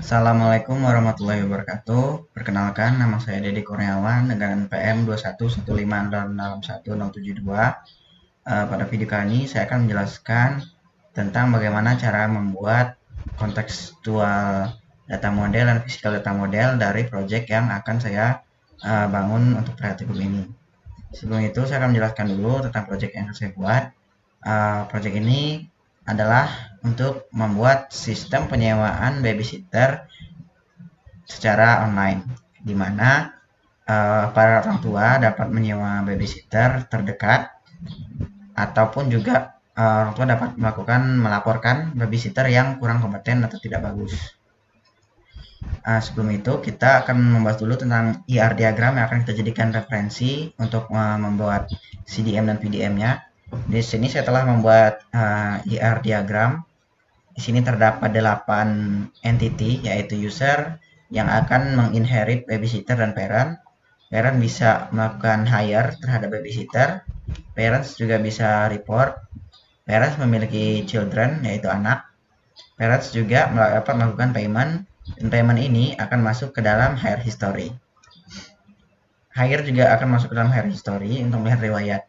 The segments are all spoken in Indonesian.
Assalamualaikum warahmatullahi wabarakatuh. Perkenalkan, nama saya Dedi Kurniawan dengan NPM 211566072. Pada video kali ini saya akan menjelaskan tentang bagaimana cara membuat kontekstual data model dan physical data model dari project yang akan saya bangun untuk Kreatif ini. Sebelum itu saya akan menjelaskan dulu tentang project yang saya buat. Project ini adalah untuk membuat sistem penyewaan babysitter secara online, di mana para orang tua dapat menyewa babysitter terdekat ataupun juga orang tua dapat melaporkan babysitter yang kurang kompeten atau tidak bagus. Sebelum itu kita akan membahas dulu tentang IR diagram yang akan kita jadikan referensi untuk membuat CDM dan PDM-nya. Di sini saya telah membuat IR diagram. Di sini terdapat 8 entity, yaitu user yang akan menginherit babysitter dan parent. Parent bisa melakukan hire terhadap babysitter. Parents juga bisa report. Parents memiliki children, yaitu anak. Parents juga dapat melakukan payment. Dan payment ini akan masuk ke dalam hire history. Hire juga akan masuk ke dalam hire history untuk melihat riwayat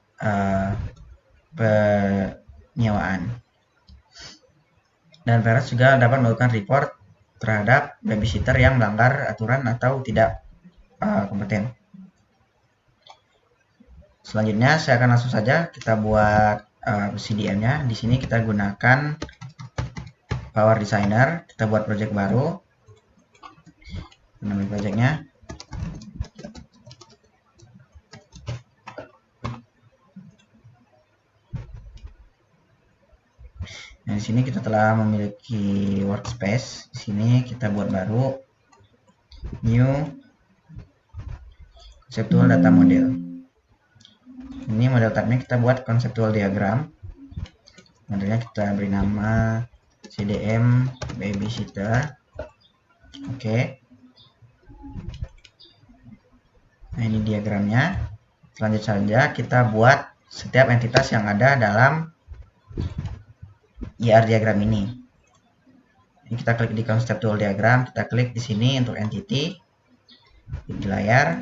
penyewaan. Dan parents juga dapat melakukan report terhadap babysitter yang melanggar aturan atau tidak kompeten. Selanjutnya saya akan langsung saja kita buat CDM-nya. Di sini kita gunakan Power Designer. Kita buat project baru. Nama projectnya. Nah, di sini kita telah memiliki workspace. Di sini kita buat baru new conceptual data model. Ini model type-nya kita buat conceptual diagram. Modelnya kita beri nama CDM babysitter. Oke. Nah, ini diagramnya. Selanjutnya kita buat setiap entitas yang ada dalam IR diagram ini. Kita klik di conceptual diagram, kita klik di sini untuk entity di layar.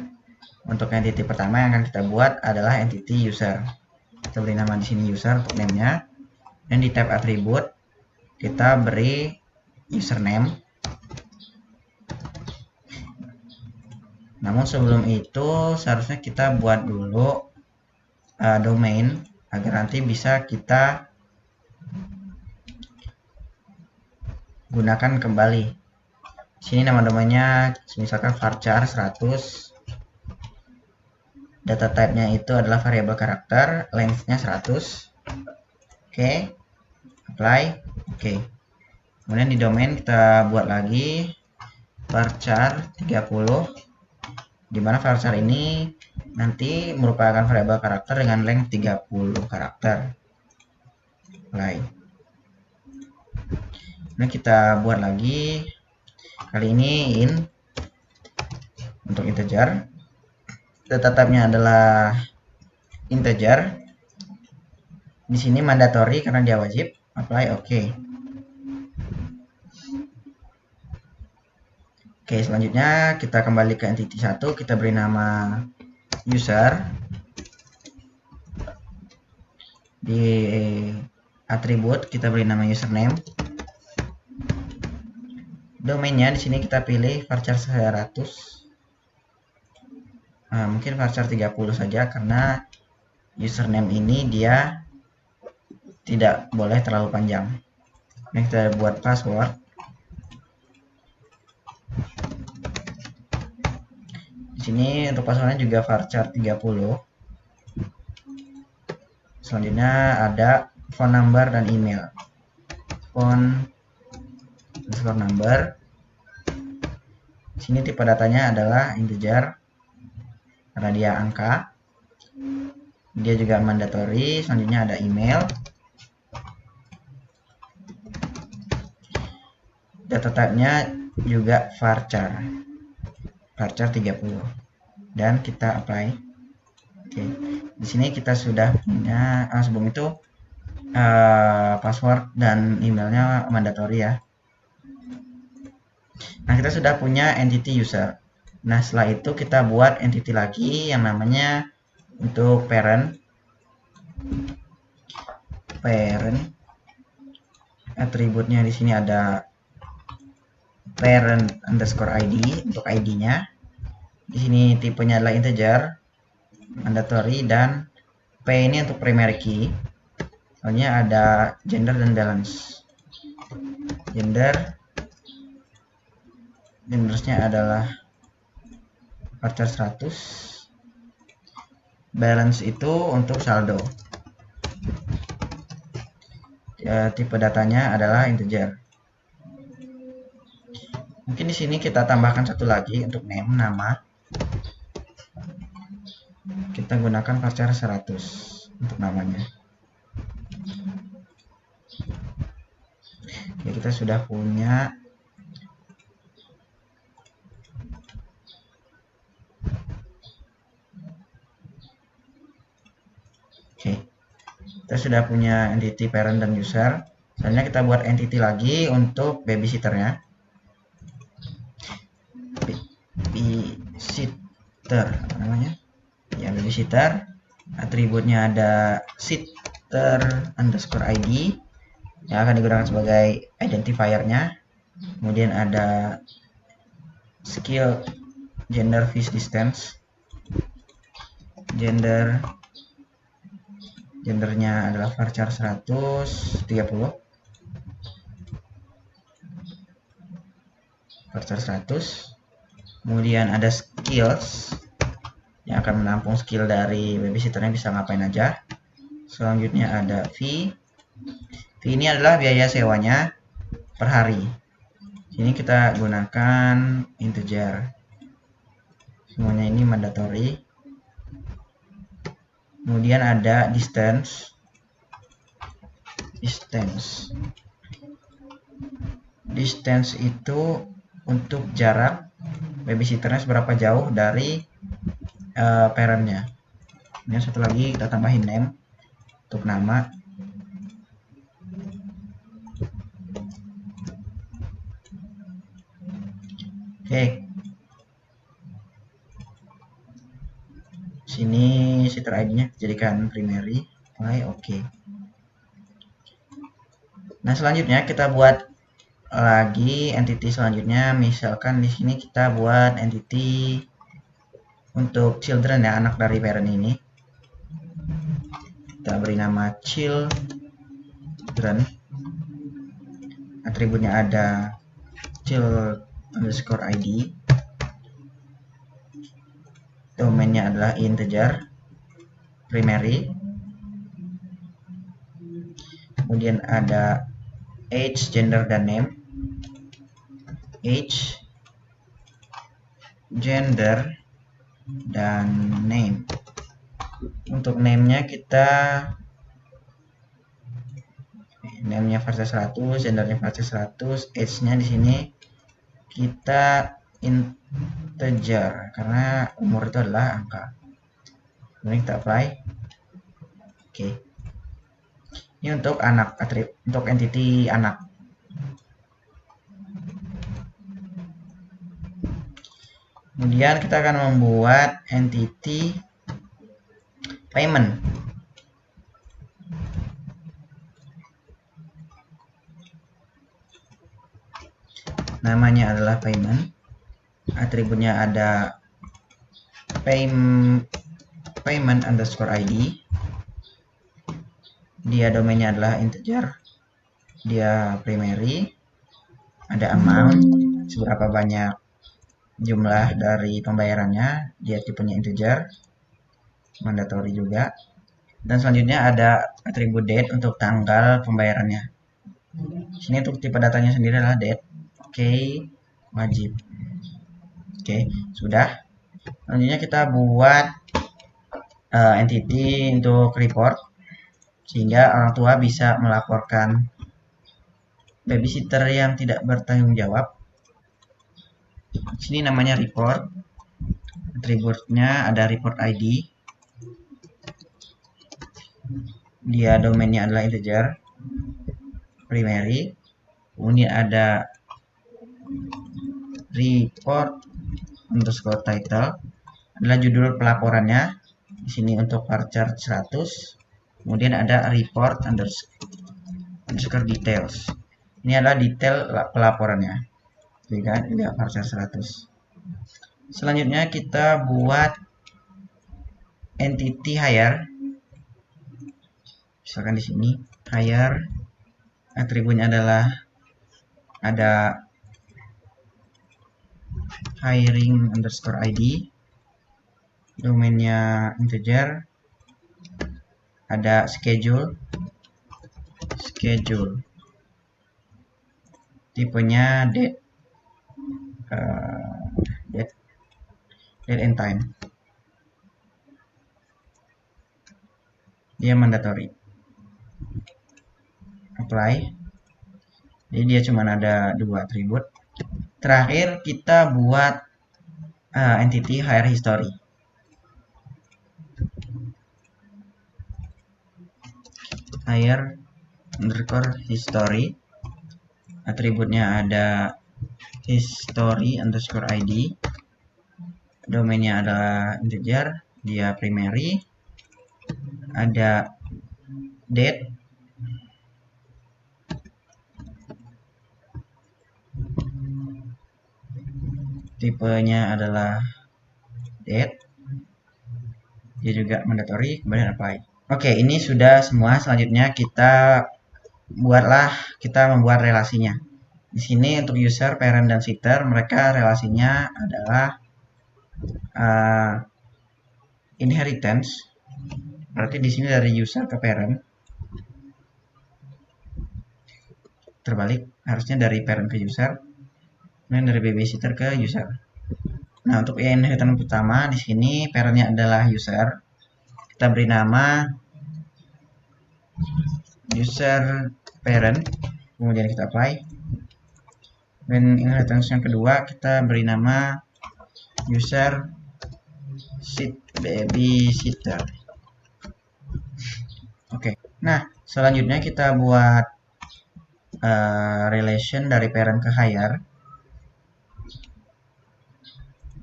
Untuk entity pertama yang akan kita buat adalah entity user. Kita beri nama di sini user untuk name-nya. Dan di tab atribut kita beri username. Namun sebelum itu seharusnya kita buat dulu domain agar nanti bisa kita gunakan kembali. Di sini nama domainnya misalkan varchar 100. Data type-nya itu adalah variabel karakter, length-nya 100. Oke. Apply. Oke. Kemudian di domain kita buat lagi varchar 30, di mana varchar ini nanti merupakan variabel karakter dengan length 30 karakter. Apply. Nah, kita buat lagi, kali ini in untuk integer. Data type-nya adalah integer. Di sini mandatory karena dia wajib. Apply. Oke. Oke, selanjutnya kita kembali ke entity 1, kita beri nama user. Di atribut kita beri nama username. Domainnya di sini kita pilih varchar 100. Mungkin varchar 30 saja karena username ini dia tidak boleh terlalu panjang. Ini kita buat password. Di sini untuk passwordnya juga varchar 30. Selanjutnya ada phone number dan email. Phone number. Di sini tipe datanya adalah integer karena dia angka. Dia juga mandatory. Selanjutnya ada email. Data type-nya juga varchar 30 dan kita apply. Oke, di sini kita sudah punya sebelum itu password dan emailnya mandatory ya. Nah, kita sudah punya entity user. Nah, setelah itu kita buat entity lagi yang namanya untuk parent atributnya di sini ada parent underscore id untuk id-nya. Di sini tipenya adalah integer, mandatory, dan p ini untuk primary key. Soalnya ada gender dan balance. Gendersnya adalah varchar 100. Balance itu untuk saldo. Tipe datanya adalah integer. Mungkin di sini kita tambahkan satu lagi untuk name, nama. Kita gunakan varchar 100 untuk namanya. Oke, kita sudah punya entity parent dan user. Selanjutnya kita buat entity lagi untuk babysitternya. Babysitter, apa namanya? Ya, babysitter. Atributnya ada sitter underscore id yang akan digunakan sebagai identifier-nya. Kemudian ada skill gender fish distance. Gendernya adalah varchar 130. Varchar 100. Kemudian ada skills yang akan menampung skill dari babysitternya bisa ngapain aja. Selanjutnya ada fee. Fee ini adalah biaya sewanya per hari. Sini kita gunakan integer. Semuanya ini mandatory. Kemudian ada distance itu untuk jarak babysitternya seberapa jauh dari parentnya. Ini satu lagi kita tambahin name untuk nama. Oke. Sini sitter id-nya jadikan primary. Oke. Nah, selanjutnya kita buat lagi entity selanjutnya. Misalkan di sini kita buat entity untuk children ya, anak dari parent ini. Kita beri nama children. Atributnya ada child underscore id. Domainnya adalah integer primary. Kemudian ada age, gender, dan name. Age, gender, dan name. Untuk name-nya kita name-nya varchar 100, gendernya varchar 100, age-nya di sini kita integer karena umur itu adalah angka. Kemudian kita apply. Oke. Ini untuk anak, untuk entity anak. Kemudian kita akan membuat entity payment. Namanya adalah payment. Atributnya ada payment underscore id. Dia domainnya adalah integer. Dia primary. Ada amount, seberapa banyak jumlah dari pembayarannya. Dia tipenya integer. Mandatory juga. Dan selanjutnya ada atribut date untuk tanggal pembayarannya. Sini untuk tipe datanya sendiri adalah date. Oke, wajib. Oke, sudah. Selanjutnya kita buat entity untuk report sehingga orang tua bisa melaporkan babysitter yang tidak bertanggung jawab. Sini namanya report. Atributnya ada report id. Dia domainnya adalah integer primary. Kemudian ada report underscore title adalah judul pelaporannya. Di sini untuk varchar 100. Kemudian ada report underscore details. Ini adalah detail pelaporannya. Lihat varchar 100. Selanjutnya kita buat entity hire. Misalkan di sini hire, atributnya adalah ada hiring underscore ID, domainnya integer, ada schedule, tipenya date and time, dia mandatory. Apply. Jadi dia cuma ada 2 atribut. Terakhir kita buat entity hire history. Hire underscore history, atributnya ada history underscore ID, domainnya adalah integer, dia primary, ada date, tipenya adalah date, dia juga mandatory, kemudian apply. Oke, ini sudah semua. Selanjutnya kita membuat relasinya. Di sini untuk user, parent, dan sitter, mereka relasinya adalah inheritance. Berarti di sini dari user ke parent. Terbalik, harusnya dari parent ke user, dan dari babysitter ke user. Nah, untuk inheritance pertama di sini parentnya adalah user. Kita beri nama user parent, kemudian kita apply. Dan inheritance yang kedua kita beri nama user babysitter. Oke. Nah, selanjutnya kita buat relation dari parent ke hire.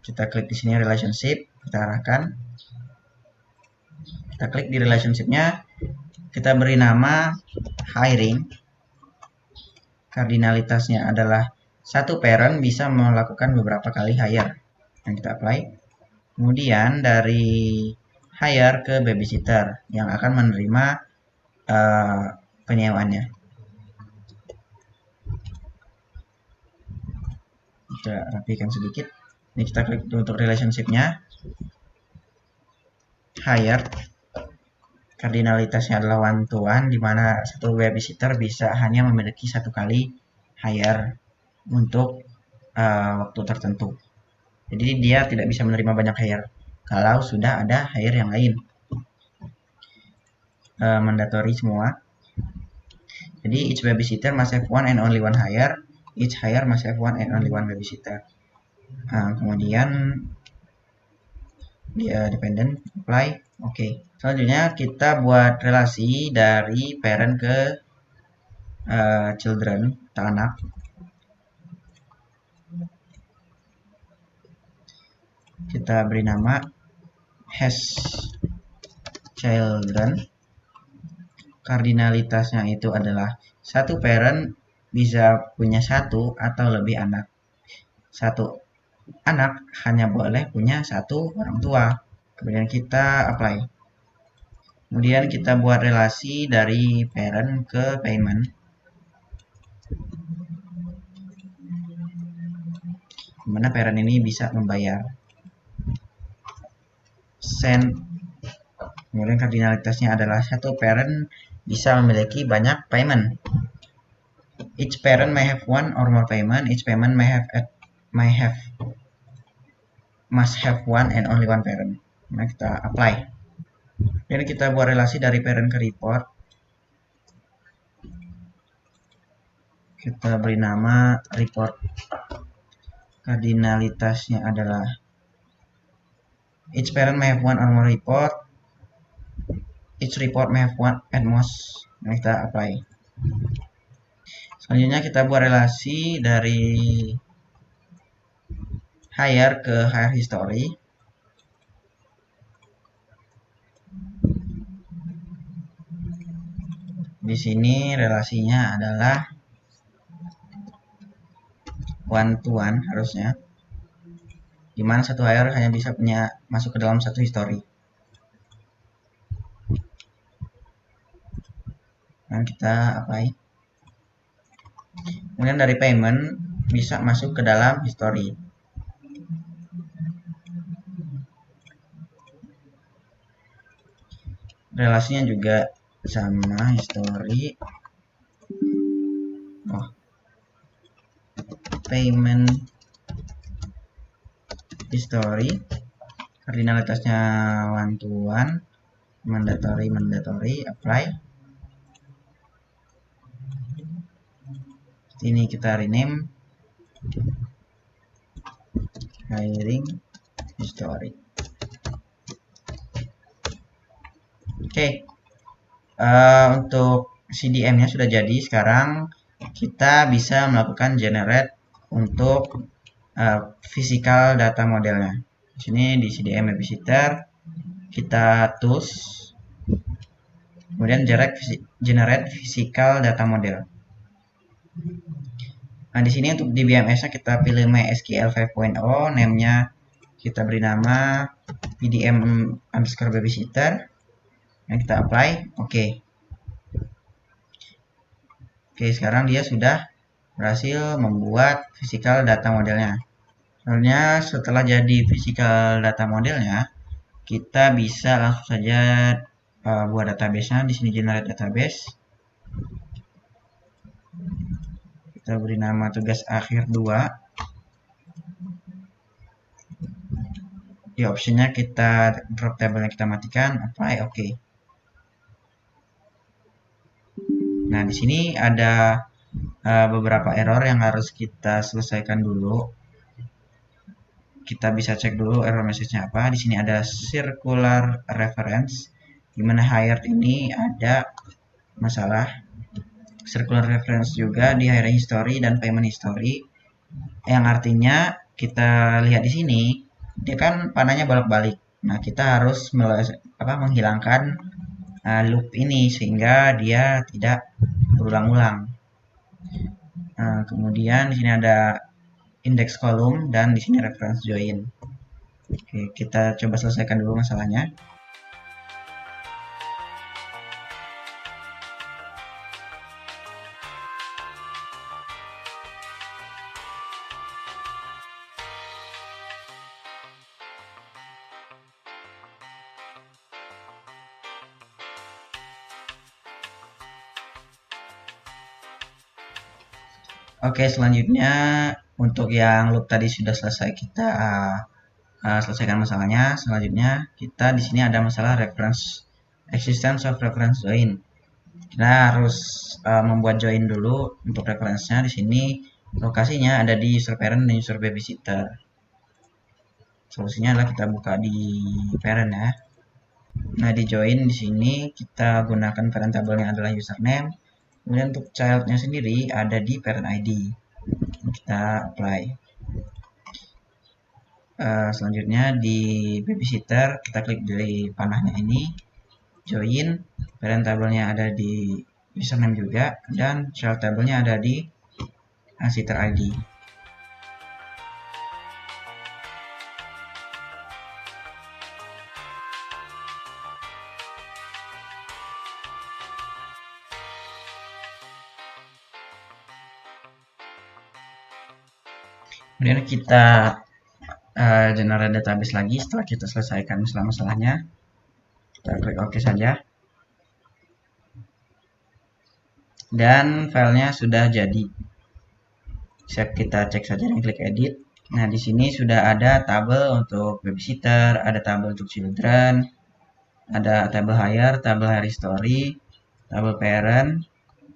Kita klik di sini relationship, kita arahkan. Kita klik di relationship-nya, kita beri nama hiring. Kardinalitasnya adalah satu parent bisa melakukan beberapa kali hire. Dan kita apply. Kemudian dari hire ke babysitter yang akan menerima penyewaannya. Kita rapikan sedikit. Ini kita klik untuk relationship-nya. Hire. Kardinalitasnya adalah one to one, di mana satu babysitter bisa hanya memiliki satu kali hire untuk waktu tertentu. Jadi dia tidak bisa menerima banyak hire kalau sudah ada hire yang lain. Mandatory semua. Jadi each babysitter must have one and only one hire. Each hire must have one and only one babysitter. Kemudian dia dependent, apply. Oke. Selanjutnya kita buat relasi dari parent ke children atau anak. Kita beri nama has children. Kardinalitasnya itu adalah satu parent bisa punya satu atau lebih anak. Satu anak hanya boleh punya satu orang tua. Kemudian kita apply. Kemudian kita buat relasi dari parent ke payment. Dimana parent ini bisa membayar. Send. Kemudian kardinalitasnya adalah satu parent bisa memiliki banyak payment. Each parent may have one or more payment. Each payment must have one and only one parent. Nah, kita apply. Jadi kita buat relasi dari parent ke report. Kita beri nama report. Kardinalitasnya adalah each parent may have one or more report. Each report may have one at most. Nah, kita apply. Selanjutnya kita buat relasi dari hire ke hire history. Di sini relasinya adalah one to one harusnya, dimana satu hire hanya bisa punya masuk ke dalam satu history. Dan kita apply. Kemudian dari payment bisa masuk ke dalam history. Relasinya juga sama history. Payment history, kardinalitasnya one to one, mandatory, apply. Ini kita rename hiring history. Oke. Untuk CDM-nya sudah jadi. Sekarang kita bisa melakukan generate untuk physical data modelnya. Di sini di CDM babysitter kita tools, kemudian generate physical data model. Nah, di sini untuk di BMS-nya kita pilih MySQL 5.0, name-nya kita beri nama pdm_babysitter. Yang kita apply, oke. Oke, sekarang dia sudah berhasil membuat physical data modelnya. Soalnya setelah jadi physical data modelnya, kita bisa langsung saja buat database-nya. Di sini generate database. Kita beri nama tugas akhir 2. Di optionnya kita drop tabelnya kita matikan, apply, oke. Nah, di sini ada beberapa error yang harus kita selesaikan dulu. Kita bisa cek dulu error message-nya apa. Di sini ada circular reference, di mana hired ini ada masalah. Circular reference juga di hiring history dan payment history, yang artinya kita lihat di sini dia kan panahnya bolak-balik. Nah, kita harus menghilangkan loop ini sehingga dia tidak berulang-ulang. Kemudian di sini ada index column dan di sini reference join. Oke, kita coba selesaikan dulu masalahnya. Oke, selanjutnya untuk yang loop tadi sudah selesai kita selesaikan masalahnya. Selanjutnya kita di sini ada masalah existence of reference join. Kita harus membuat join dulu untuk reference-nya. Di sini lokasinya ada di user parent dan user babysitter. Solusinya adalah kita buka di parent ya. Nah, di join di sini kita gunakan parent tabelnya adalah username. Kemudian untuk child-nya sendiri ada di parent ID. Kita apply. Selanjutnya di babysitter kita klik di panahnya ini, join, parent tabelnya ada di username juga, dan child tabelnya ada di sitter ID. Kemudian kita generate database lagi setelah kita selesaikan masalah-masalahnya. Kita klik OK saja. Dan filenya sudah jadi. Bisa kita cek saja dan klik edit. Nah, di sini sudah ada tabel untuk babysitter, ada tabel untuk children, ada tabel hire, tabel hire history, tabel parent,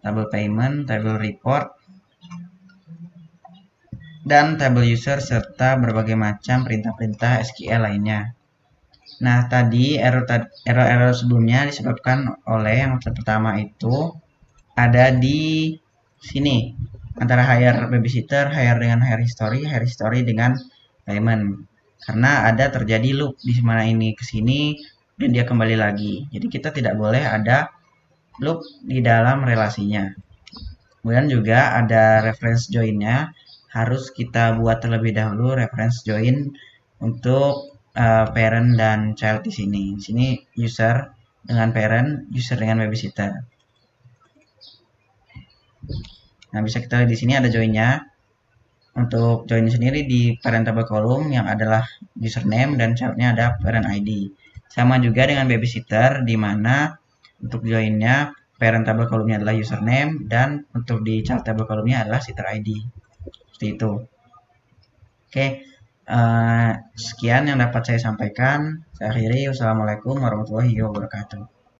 tabel payment, tabel report, dan tabel user serta berbagai macam perintah-perintah SQL lainnya. Nah, tadi error sebelumnya disebabkan oleh yang pertama itu ada di sini antara hire babysitter, hire dengan hire history dengan payment. Karena ada terjadi loop di mana ini ke sini dan dia kembali lagi. Jadi kita tidak boleh ada loop di dalam relasinya. Kemudian juga ada reference join-nya, harus kita buat terlebih dahulu reference join untuk parent dan child di sini. Di sini user dengan parent, user dengan babysitter. Nah, bisa kita lihat di sini ada join-nya. Untuk join sendiri di parent table column yang adalah username dan childnya ada parent ID. Sama juga dengan babysitter di mana untuk joinnya parent table column-nya adalah username dan untuk di child table column-nya adalah sitter ID. Seperti itu. Oke, sekian yang dapat saya sampaikan. Saya akhiri. Wassalamualaikum warahmatullahi wabarakatuh.